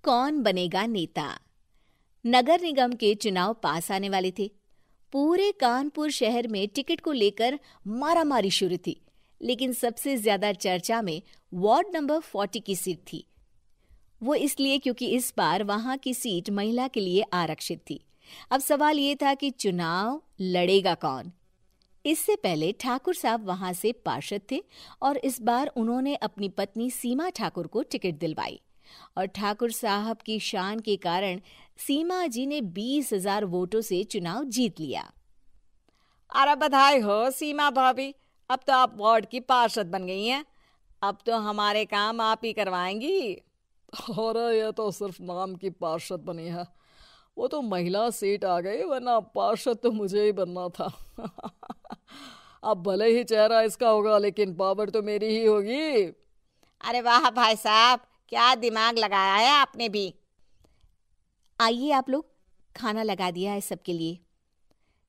कौन बनेगा नेता। नगर निगम के चुनाव पास आने वाले थे। पूरे कानपुर शहर में टिकट को लेकर मारामारी शुरू थी, लेकिन सबसे ज्यादा चर्चा में वार्ड नंबर 40 की सीट थी। वो इसलिए क्योंकि इस बार वहां की सीट महिला के लिए आरक्षित थी। अब सवाल ये था कि चुनाव लड़ेगा कौन। इससे पहले ठाकुर साहब वहां से पार्षद थे और इस बार उन्होंने अपनी पत्नी सीमा ठाकुर को टिकट दिलवाई और ठाकुर साहब की शान के कारण सीमा जी ने 20,000 वोटों से चुनाव जीत लिया। अरे बधाई हो सीमा भाभी, अब तो आप वार्ड की पार्षद बन गई हैं। अब तो हमारे काम आप ही करवाएंगी। अरे ये तो सिर्फ नाम की पार्षद बनी है, वो तो महिला सीट आ गई, वरना पार्षद तो मुझे ही बनना था। अब भले ही चेहरा इसका होगा, लेकिन पावर तो मेरी ही होगी। अरे वाह भाई साहब, क्या दिमाग लगाया है आपने भी। आइए आप लोग, खाना लगा दिया है सबके लिए।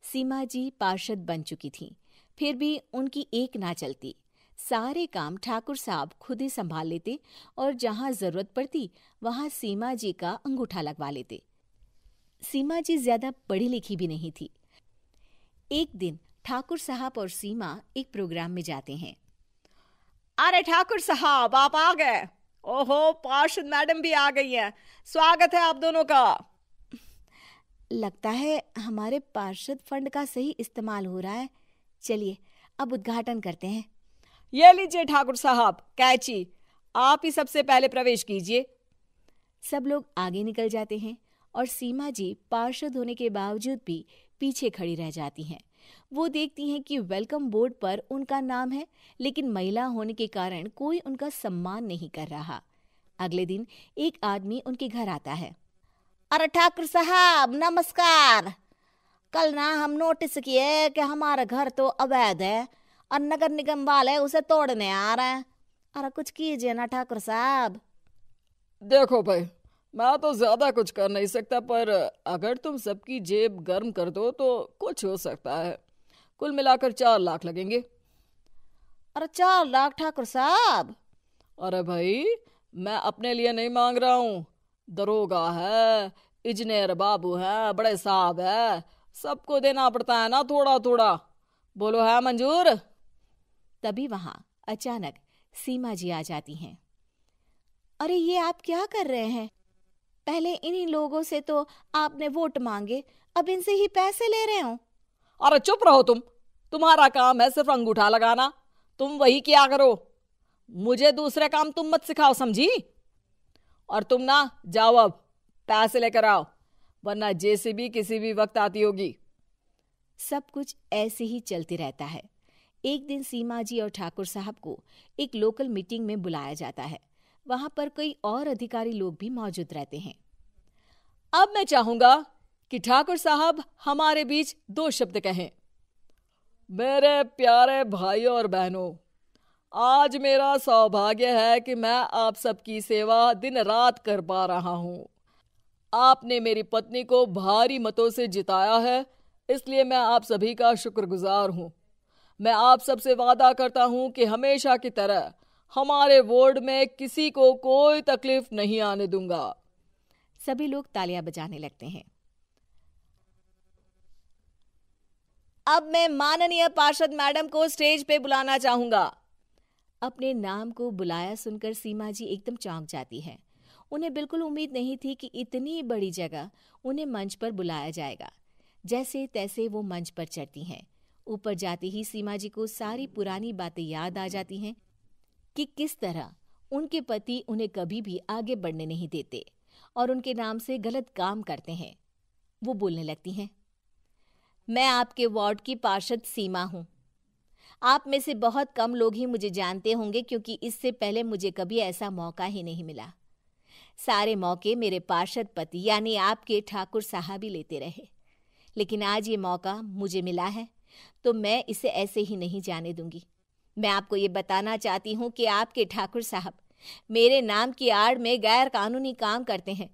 सीमा जी पार्षद बन चुकी थीं, फिर भी उनकी एक ना चलती। सारे काम ठाकुर साहब खुद ही संभाल लेते और जहां जरूरत पड़ती वहां सीमा जी का अंगूठा लगवा लेते। सीमा जी ज्यादा पढ़ी लिखी भी नहीं थी। एक दिन ठाकुर साहब और सीमा एक प्रोग्राम में जाते हैं। अरे ठाकुर साहब, आप आ गए। ओहो, पार्षद मैडम भी आ गई हैं। स्वागत है आप दोनों का। लगता है हमारे पार्षद फंड का सही इस्तेमाल हो रहा है। चलिए अब उद्घाटन करते हैं। ये लीजिए ठाकुर साहब कैची, आप ही सबसे पहले प्रवेश कीजिए। सब लोग आगे निकल जाते हैं और सीमा जी पार्षद होने के बावजूद भी पीछे खड़ी रह जाती हैं। वो देखती हैं कि वेलकम बोर्ड पर उनका नाम है, लेकिन महिला होने के कारण कोई उनका सम्मान नहीं कर रहा। अगले दिन एक आदमी उनके घर आता है। अरे ठाकुर साहब नमस्कार। कल ना हम नोटिस किए कि हमारा घर तो अवैध है और नगर निगम वाले उसे तोड़ने आ रहे हैं। अरे कुछ कीजिए ना ठाकुर साहब। देखो भाई, मैं तो ज्यादा कुछ कर नहीं सकता, पर अगर तुम सबकी जेब गर्म कर दो तो कुछ हो सकता है। कुल मिलाकर 4 लाख लगेंगे। अरे 4 लाख ठाकुर साहब? अरे भाई, मैं अपने लिए नहीं मांग रहा हूँ। दरोगा है, इंजीनियर बाबू है, बड़े साहब है, सबको देना पड़ता है ना थोड़ा थोड़ा। बोलो है मंजूर? तभी वहां अचानक सीमा जी आ जाती हैं। अरे ये आप क्या कर रहे हैं? पहले इन्हीं लोगों से तो आपने वोट मांगे, अब इनसे ही पैसे ले रहे हो। अरे चुप रहो तुम, तुम्हारा काम है सिर्फ अंगूठा लगाना, तुम वही किया करो। मुझे दूसरे काम तुम मत सिखाओ, समझी? और तुम ना जाओ, अब पैसे लेकर आओ, वरना जेसीबी किसी भी वक्त आती होगी। सब कुछ ऐसे ही चलते रहता है। एक दिन सीमा जी और ठाकुर साहब को एक लोकल मीटिंग में बुलाया जाता है। वहां पर कई और अधिकारी लोग भी मौजूद रहते हैं। अब मैं चाहूंगा कि ठाकुर साहब हमारे बीच 2 शब्द कहें। मेरे प्यारे भाइयों और बहनों, आज मेरा सौभाग्य है कि मैं आप सबकी सेवा दिन रात कर पा रहा हूं। आपने मेरी पत्नी को भारी मतों से जिताया है, इसलिए मैं आप सभी का शुक्रगुजार हूं। मैं आप सबसे वादा करता हूं कि हमेशा की तरह हमारे वार्ड में किसी को कोई तकलीफ नहीं आने दूंगा। सभी लोग तालियां बजाने लगते हैं। अब मैं माननीय पार्षद मैडम को स्टेज पे बुलाना चाहूंगा। अपने नाम को बुलाया सुनकर सीमा जी एकदम चौंक जाती है। उन्हें बिल्कुल उम्मीद नहीं थी कि इतनी बड़ी जगह उन्हें मंच पर बुलाया जाएगा। जैसे तैसे वो मंच पर चढ़ती हैं। ऊपर जाते ही सीमा जी को सारी पुरानी बातें याद आ जाती हैं कि किस तरह उनके पति उन्हें कभी भी आगे बढ़ने नहीं देते और उनके नाम से गलत काम करते हैं। वो बोलने लगती हैं। मैं आपके वार्ड की पार्षद सीमा हूं। आप में से बहुत कम लोग ही मुझे जानते होंगे, क्योंकि इससे पहले मुझे कभी ऐसा मौका ही नहीं मिला। सारे मौके मेरे पार्षद पति यानी आपके ठाकुर साहब ही लेते रहे, लेकिन आज ये मौका मुझे मिला है तो मैं इसे ऐसे ही नहीं जाने दूंगी। मैं आपको ये बताना चाहती हूँ कि आपके ठाकुर साहब मेरे नाम की आड़ में गैर कानूनी काम करते हैं,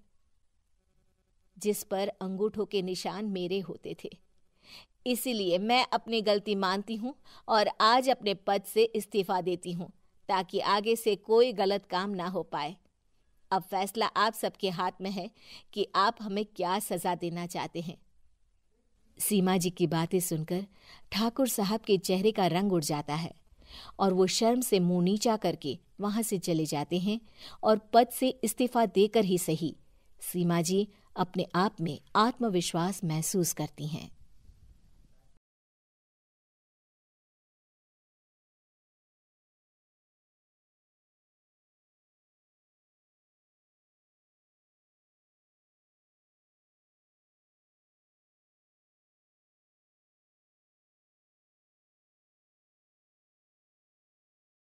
जिस पर अंगूठों के निशान मेरे होते थे। इसीलिए मैं अपनी गलती मानती हूँ और आज अपने पद से इस्तीफा देती हूँ, ताकि आगे से कोई गलत काम ना हो पाए। अब फैसला आप सबके हाथ में है कि आप हमें क्या सजा देना चाहते हैं। सीमा जी की बातें सुनकर ठाकुर साहब के चेहरे का रंग उड़ जाता है और वो शर्म से मुंह नीचा करके वहां से चले जाते हैं और पद से इस्तीफा देकर ही सही सीमा जी अपने आप में आत्मविश्वास महसूस करती हैं।